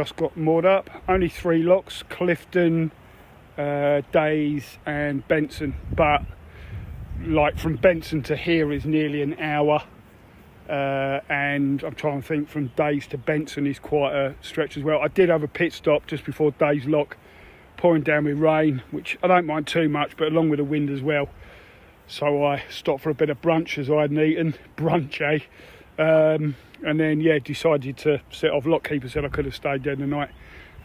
just got moored up. Only 3 locks: Clifton, Days and Benson. But like from Benson to here is nearly an hour. And I'm trying to think, from Days to Benson is quite a stretch as well. I did have a pit stop just before Days lock, pouring down with rain, which I don't mind too much, but along with the wind as well. So I stopped for a bit of brunch as I hadn't eaten. Brunch, eh? And then, yeah, decided to set off. Lockkeeper said I could have stayed there the night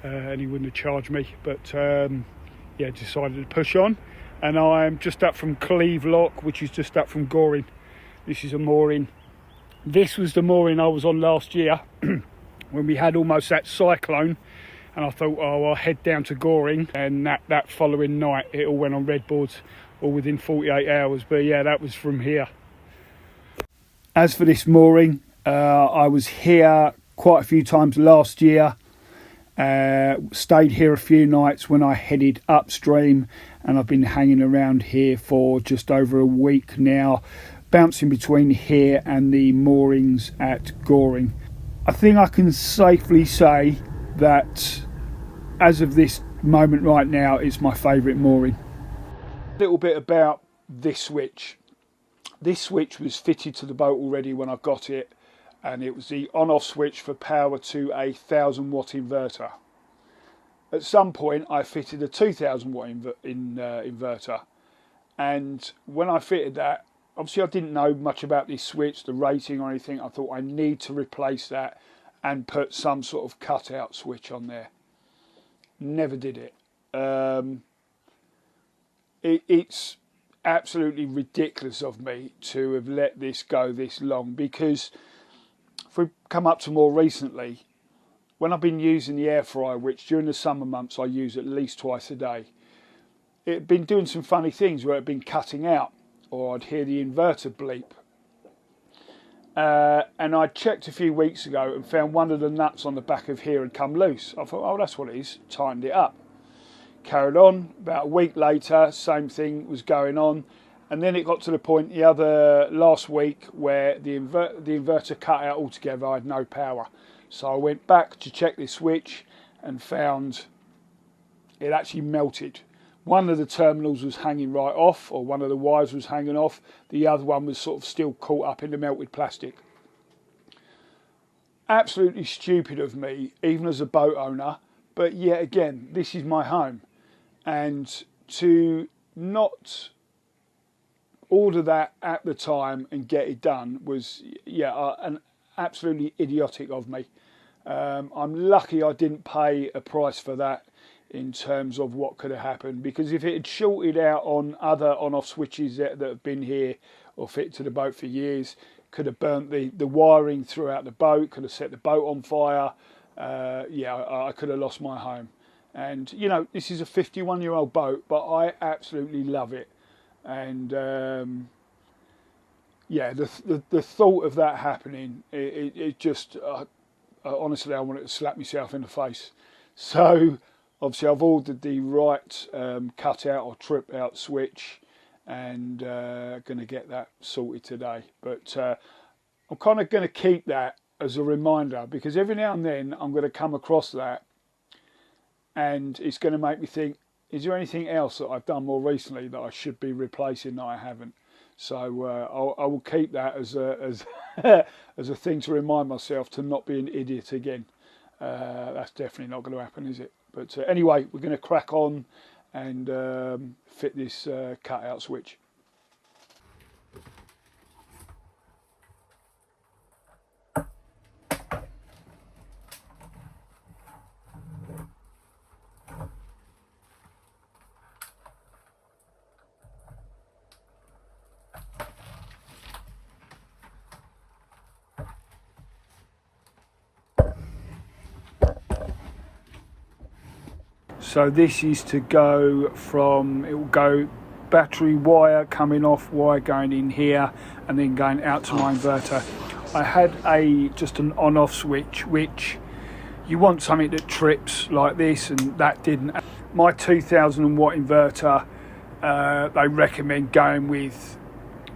and he wouldn't have charged me. But, yeah, decided to push on. And I'm just up from Cleve Lock, which is just up from Goring. This is a mooring. This was the mooring I was on last year when we had almost that cyclone. And I thought, oh, I'll head down to Goring. And that following night, it all went on red boards, all within 48 hours. But yeah, that was from here. As for this mooring, I was here quite a few times last year. Stayed here a few nights when I headed upstream. And I've been hanging around here for just over a week now, bouncing between here and the moorings at Goring. I think I can safely say that as of this moment right now, it's my favourite mooring. A little bit about this switch. This switch was fitted to the boat already when I got it, and it was the on-off switch for power to a 1000 watt inverter. At some point I fitted a 2000 watt inverter, and when I fitted that, obviously I didn't know much about this switch, the rating or anything. I thought I need to replace that and put some sort of cutout switch on there. Never did it. It's absolutely ridiculous of me to have let this go this long, because if we come up to more recently, when I've been using the air fryer, which during the summer months I use at least twice a day, it had been doing some funny things where it had been cutting out, or I'd hear the inverter bleep. And I checked a few weeks ago and found one of the nuts on the back of here had come loose. I thought, oh, that's what it is. Tightened it up. Carried on. About a week later, same thing was going on. And then it got to the point last week where the inverter cut out altogether. I had no power. So I went back to check this switch and found it actually melted. One of the terminals was hanging right off, or one of the wires was hanging off. The other one was sort of still caught up in the melted plastic. Absolutely stupid of me, even as a boat owner. But yet again, this is my home. And to not order that at the time and get it done was, an absolutely idiotic of me. I'm lucky I didn't pay a price for that in terms of what could have happened, because if it had shorted out on other on-off switches that have been here or fit to the boat for years, could have burnt the wiring throughout the boat, could have set the boat on fire. I could have lost my home. And you know, this is a 51-year-old boat, but I absolutely love it. And the thought of that happening, it just honestly, I wanted to slap myself in the face. So obviously I've ordered the right cut out or trip out switch, and going to get that sorted today. But I'm kind of going to keep that as a reminder, because every now and then I'm going to come across that, and it's going to make me think, is there anything else that I've done more recently that I should be replacing that I haven't? So I will keep that as a thing to remind myself to not be an idiot again. That's definitely not going to happen, is it? But anyway, we're going to crack on and fit this cutout switch. So this is to go from, it will go battery wire coming off, wire going in here, and then going out to my inverter. I had just an on-off switch, which you want something that trips like this, and that didn't. My 2000 watt inverter, they recommend going with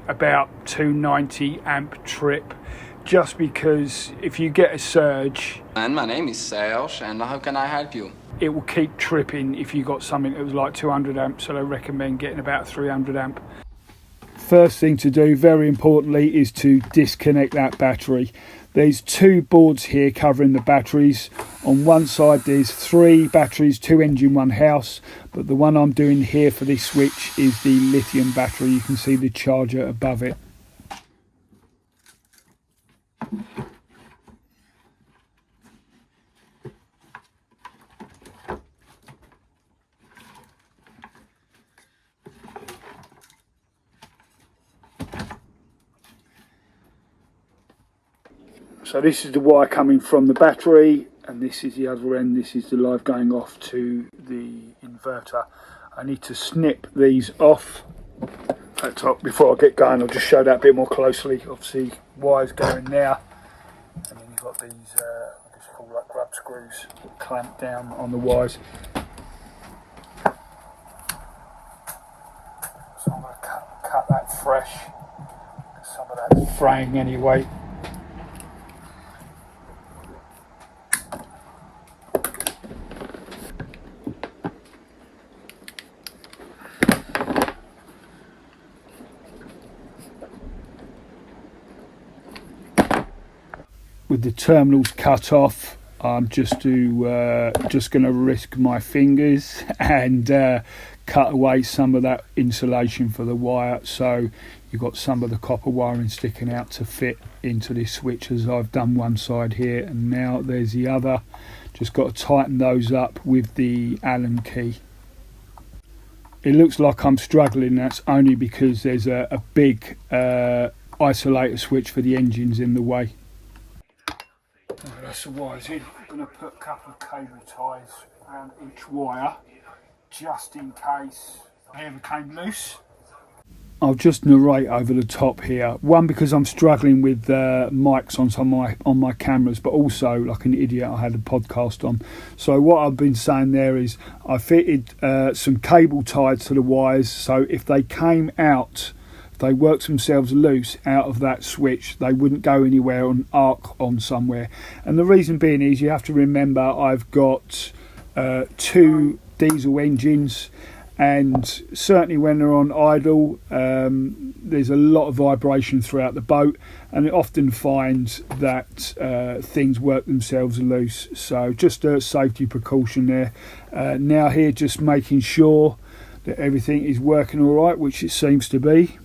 about 290 amp trip just because if you get a surge, And my name is Serge, and how can I help you? it will keep tripping if you got something that was like 200 amps, so I recommend getting about 300 amp. First thing to do, very importantly, is to disconnect that battery. There's 2 boards here covering the batteries. On one side there's 3 batteries, 2 engine, 1 house, but the one I'm doing here for this switch is the lithium battery. You can see the charger above it. So this is the wire coming from the battery, and this is the other end. This is the live going off to the inverter. I need to snip these off at top before I get going. I'll just show that a bit more closely. Obviously wires going there, and then you've got these I just call like grub screws clamped down on the wires. So I'm going to cut that fresh. Some of that's fraying anyway. With the terminals cut off, I'm just going to risk my fingers and cut away some of that insulation for the wire, so you've got some of the copper wiring sticking out to fit into this switch, as I've done one side here and now there's the other. Just got to tighten those up with the Allen key. It looks like I'm struggling, that's only because there's a big isolator switch for the engines in the way. That's the wires in. I'm going to put a couple of cable ties around each wire just in case they ever came loose. I'll just narrate over the top here. One, because I'm struggling with mics on my cameras, but also like an idiot I had a podcast on. So what I've been saying there is I fitted some cable ties to the wires, so if they came out, if they worked themselves loose out of that switch, they wouldn't go anywhere and arc on somewhere. And the reason being is you have to remember I've got 2 diesel engines, and certainly when they're on idle there's a lot of vibration throughout the boat, and it often finds that things work themselves loose. So just a safety precaution there. Now here, just making sure that everything is working all right, which it seems to be.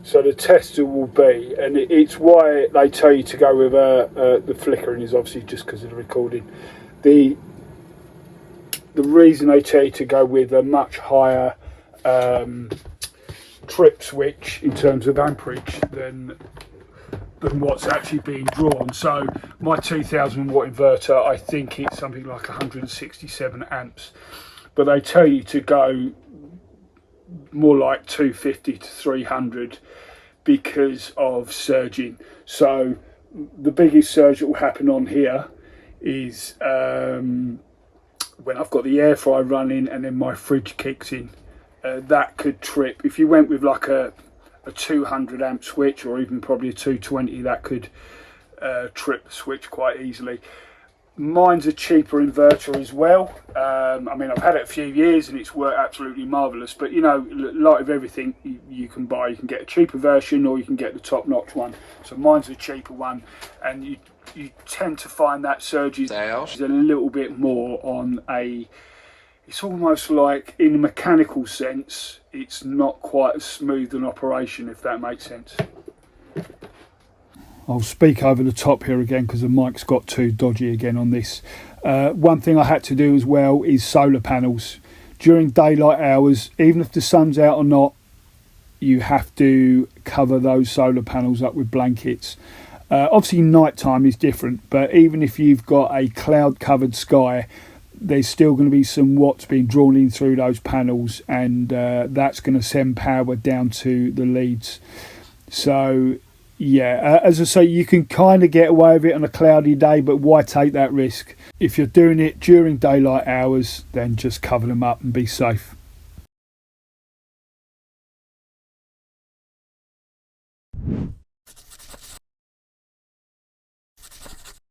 So the tester will be, and it's why they tell you to go with the flickering is obviously just because of the recording. The reason they tell you to go with a much higher trip switch in terms of amperage than what's actually being drawn. So my 2000 watt inverter, I think it's something like 167 amps, but they tell you to go more like 250 to 300 because of surging. So the biggest surge that will happen on here is when I've got the air fryer running and then my fridge kicks in. That could trip. If you went with like a 200 amp switch, or even probably a 220, that could trip the switch quite easily. Mine's a cheaper inverter as well. I mean, I've had it a few years and it's worked absolutely marvellous, but you know, like with everything you can buy, you can get a cheaper version or you can get the top-notch one. So mine's a cheaper one, and you tend to find that surge is a little bit more on a, it's almost like in a mechanical sense, it's not quite as smooth an operation, if that makes sense. I'll speak over the top here again because the mic's got too dodgy again on this. One thing I had to do as well is solar panels. During daylight hours, even if the sun's out or not, you have to cover those solar panels up with blankets. Obviously nighttime is different, but even if you've got a cloud covered sky, there's still going to be some watts being drawn in through those panels, and that's going to send power down to the leads. So yeah, as I say, you can kind of get away with it on a cloudy day, but why take that risk? If you're doing it during daylight hours, then just cover them up and be safe.